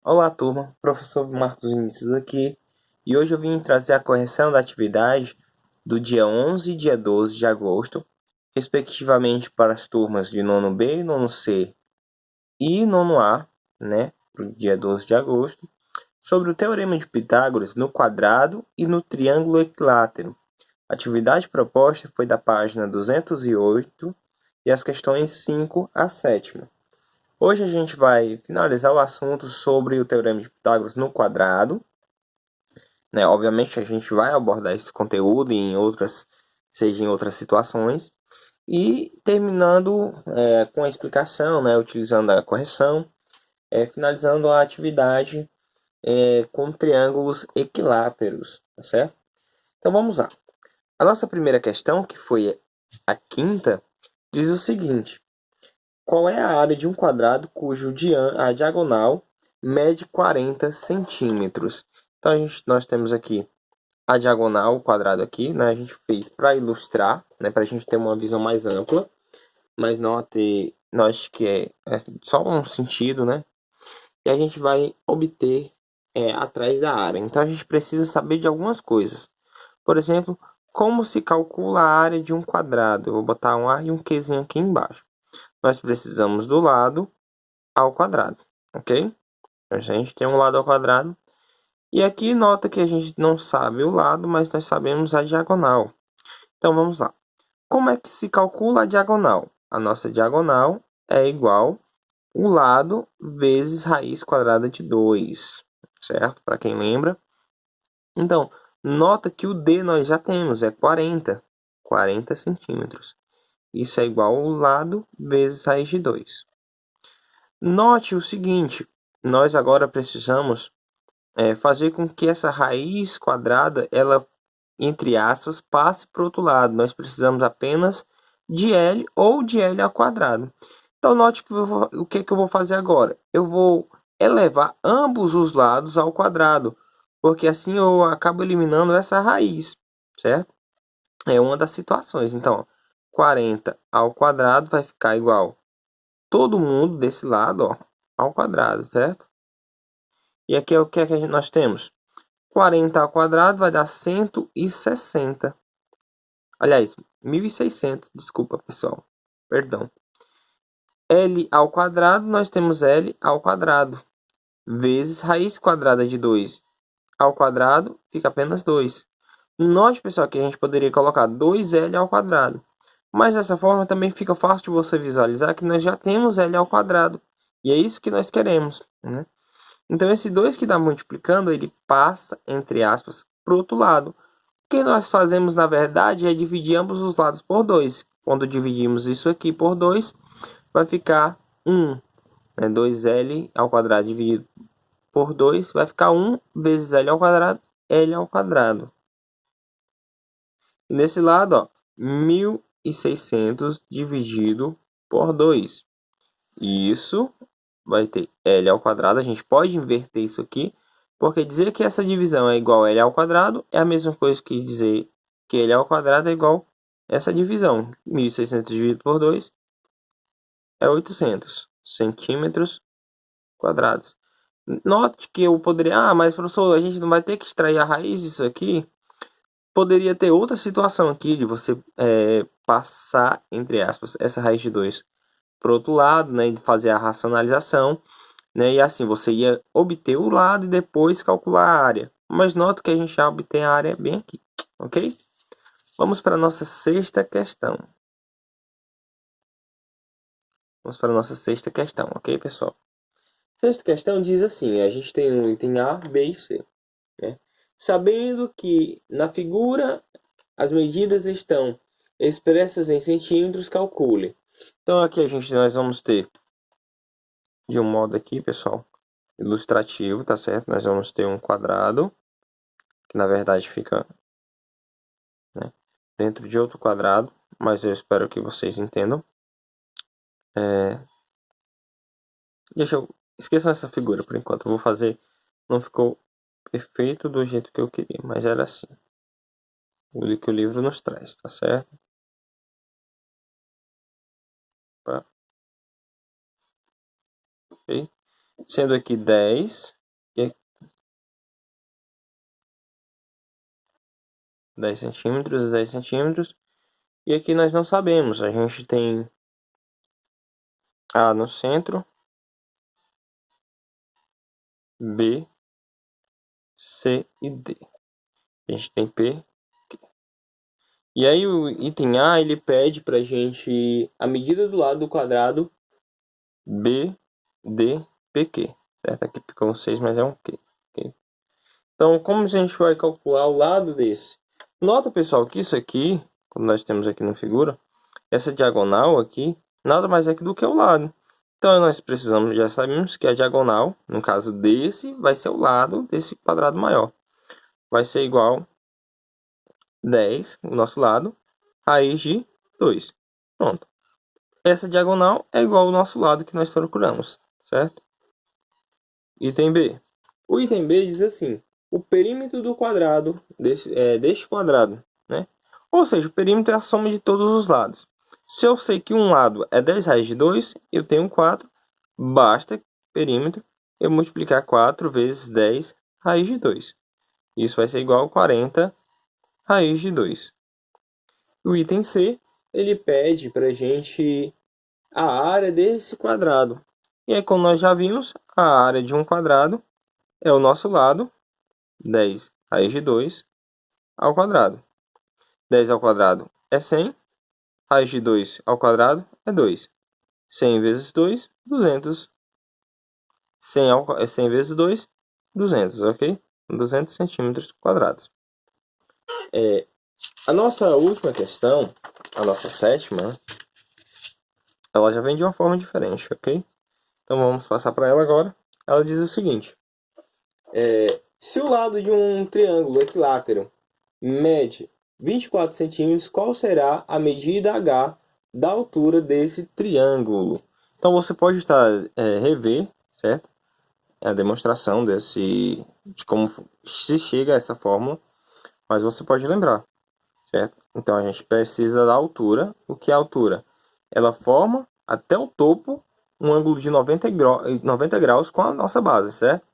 Olá, turma. Professor Marcos Vinícius aqui. E hoje eu vim trazer a correção da atividade do dia 11 e dia 12 de agosto, respectivamente para as turmas de nono B, nono C e nono A, né, para o dia 12 de agosto, sobre o Teorema de Pitágoras no quadrado e no triângulo equilátero. A atividade proposta foi da página 208 e as questões 5 a 7. Hoje a gente vai finalizar o assunto sobre o Teorema de Pitágoras no quadrado, né? Obviamente a gente vai abordar esse conteúdo seja em outras situações, e terminando com a explicação, né? Utilizando a correção, finalizando a atividade com triângulos equiláteros, tá certo? Então vamos lá. A nossa primeira questão, que foi a quinta, diz o seguinte: qual é a área de um quadrado cujo a diagonal mede 40 centímetros? Então, nós temos aqui a diagonal, o quadrado aqui, né? A gente fez para ilustrar, né? Para a gente ter uma visão mais ampla. Mas note que é só um sentido, né? E a gente vai obter atrás da área. Então, a gente precisa saber de algumas coisas. Por exemplo, como se calcula a área de um quadrado? Eu vou botar um A e um Qzinho aqui embaixo. Nós precisamos do lado ao quadrado, ok? A gente tem um lado ao quadrado. E aqui nota que a gente não sabe o lado, mas nós sabemos a diagonal. Então vamos lá. Como é que se calcula a diagonal? A nossa diagonal é igual o lado vezes raiz quadrada de 2, certo? Para quem lembra. Então, nota que o D nós já temos, é 40 centímetros. Isso é igual ao lado vezes raiz de 2. Note o seguinte, nós agora precisamos fazer com que essa raiz quadrada, ela, entre aspas, passe para o outro lado. Nós precisamos apenas de L ou de L ao quadrado. Então, note que o que eu vou fazer agora? Eu vou elevar ambos os lados ao quadrado, porque assim eu acabo eliminando essa raiz, certo? É uma das situações. Então, 40 ao quadrado vai ficar igual todo mundo desse lado, ó, ao quadrado, certo? E aqui é o que, nós temos? 40 ao quadrado vai dar 160. Aliás, 1.600, desculpa, pessoal. Perdão. L ao quadrado, nós temos L ao quadrado. Vezes raiz quadrada de 2 ao quadrado, fica apenas 2. Note, pessoal, que a gente poderia colocar 2L ao quadrado. Mas dessa forma também fica fácil de você visualizar que nós já temos L ao quadrado. E é isso que nós queremos, né? Então, esse 2 que está multiplicando, ele passa, entre aspas, para o outro lado. O que nós fazemos, na verdade, é dividir ambos os lados por 2. Quando dividimos isso aqui por 2, vai ficar 1. Né? 2L ao quadrado dividido por 2 vai ficar 1 vezes L ao quadrado, L ao quadrado. E nesse lado, ó, 1.600 dividido por 2. Isso vai ter L ao quadrado. A gente pode inverter isso aqui, porque dizer que essa divisão é igual a L ao quadrado é a mesma coisa que dizer que L ao quadrado é igual a essa divisão. 1.600 dividido por 2 é 800 centímetros quadrados. Note que eu poderia... mas professor, a gente não vai ter que extrair a raiz disso aqui? Poderia ter outra situação aqui de você passar, entre aspas, essa raiz de 2 para o outro lado, né, e fazer a racionalização, né, e assim você ia obter o lado e depois calcular a área. Mas nota que a gente já obtém a área bem aqui, ok? Vamos para a nossa sexta questão. Vamos para a nossa sexta questão, ok, pessoal? Sexta questão diz assim, a gente tem um item A, B e C, né? Sabendo que na figura as medidas estão expressas em centímetros, calcule. Então aqui nós vamos ter, de um modo aqui, pessoal, ilustrativo, tá certo? Nós vamos ter um quadrado, que na verdade fica, né, dentro de outro quadrado, mas eu espero que vocês entendam. Esqueçam essa figura por enquanto, eu vou fazer, não ficou perfeito do jeito que eu queria, mas era assim. O que o livro nos traz, tá certo? Ok? Sendo aqui 10 10 centímetros, 10 centímetros. E aqui nós não sabemos, a gente tem A no centro, B, C e D. A gente tem P. E aí o item A, ele pede pra gente a medida do lado do quadrado B, D, PQ. Certo? Aqui ficou um 6, mas é um Q. Okay? Então, como a gente vai calcular o lado desse? Nota, pessoal, que isso aqui, como nós temos aqui na figura, essa diagonal aqui, nada mais é do que o lado. Então, nós precisamos, já sabemos que a diagonal, no caso desse, vai ser o lado desse quadrado maior. Vai ser igual 10, o nosso lado, raiz de 2. Pronto. Essa diagonal é igual ao nosso lado que nós procuramos, certo? Item B. O item B diz assim: o perímetro do quadrado, deste quadrado, né? Ou seja, o perímetro é a soma de todos os lados. Se eu sei que um lado é 10 raiz de 2, eu tenho 4, basta, perímetro, eu multiplicar 4 vezes 10 raiz de 2. Isso vai ser igual a 40 raiz de 2. O item C, ele pede para a gente a área desse quadrado. E aí, como nós já vimos, a área de um quadrado é o nosso lado, 10 raiz de 2 ao quadrado. 10 ao quadrado é 100, raiz de 2 ao quadrado é 2. 100 vezes 2, 200. 100 vezes 2, 200, ok? 200 centímetros quadrados. A nossa última questão, a nossa sétima, ela já vem de uma forma diferente, ok? Então vamos passar para ela agora. Ela diz o seguinte: se o lado de um triângulo equilátero mede 24 centímetros, qual será a medida H da altura desse triângulo? Então você pode rever, certo? A demonstração de como se chega a essa fórmula, mas você pode lembrar, certo? Então a gente precisa da altura. O que é a altura? Ela forma até o topo um ângulo de 90 graus com a nossa base, certo?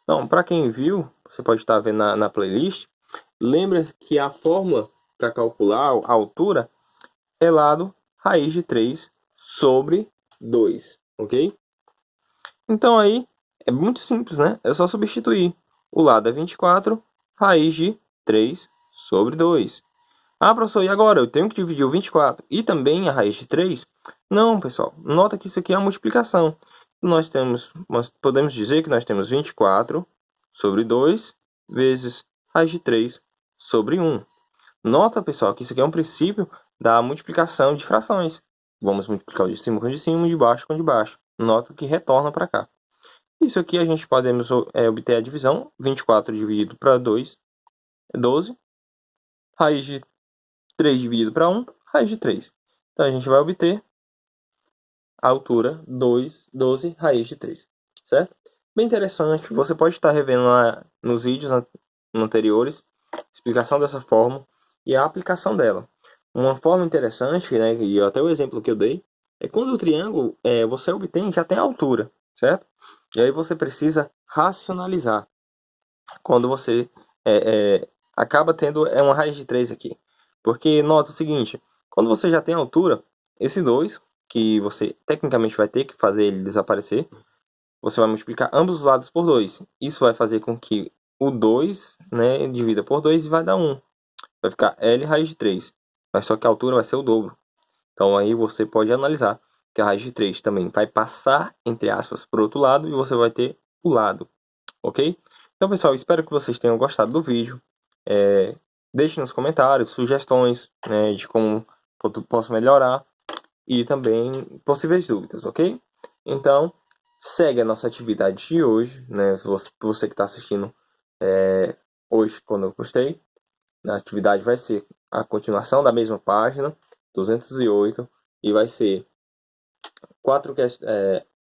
Então, para quem viu, você pode estar vendo na playlist, lembra que a fórmula para calcular a altura é lado raiz de 3 sobre 2, ok? Então aí é muito simples, né? É só substituir. O lado é 24, raiz de 3 sobre 2. Ah, professor, e agora? Eu tenho que dividir o 24 e também a raiz de 3? Não, pessoal. Nota que isso aqui é uma multiplicação. Nós podemos dizer que nós temos 24 sobre 2 vezes raiz de 3 sobre 1. Nota, pessoal, que isso aqui é um princípio da multiplicação de frações. Vamos multiplicar o de cima com o de cima, o de baixo com o de baixo. Nota que retorna para cá. Isso aqui a gente podemos obter a divisão. 24 dividido para 2 é 12. Raiz de 3 dividido para 1, raiz de 3. Então a gente vai obter a altura 12 raiz de 3. Certo? Bem interessante. Você pode estar revendo lá nos vídeos anteriores explicação dessa fórmula e a aplicação dela. Uma forma interessante, né, e até o exemplo que eu dei, é quando o triângulo você obtém, já tem a altura, certo? E aí você precisa racionalizar. Quando você acaba tendo uma raiz de 3 aqui. Porque nota o seguinte, quando você já tem a altura, esse 2, que você tecnicamente vai ter que fazer ele desaparecer, você vai multiplicar ambos os lados por 2. Isso vai fazer com que o 2, né, divida por 2 e vai dar 1. Vai ficar L raiz de 3. Mas só que a altura vai ser o dobro. Então aí você pode analisar que a raiz de 3 também vai passar, entre aspas, para o outro lado e você vai ter o lado. Ok? Então, pessoal, espero que vocês tenham gostado do vídeo. Deixe nos comentários sugestões, né, de como posso melhorar e também possíveis dúvidas, ok? Então, segue a nossa atividade de hoje, né? Se você que está assistindo hoje, quando eu postei, a atividade vai ser a continuação da mesma página, 208, e vai ser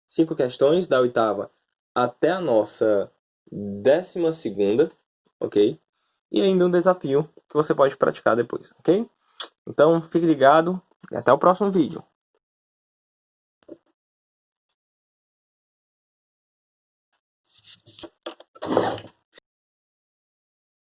5 questões da oitava até a nossa 12ª, ok? E ainda um desafio que você pode praticar depois, ok? Então, fique ligado e até o próximo vídeo.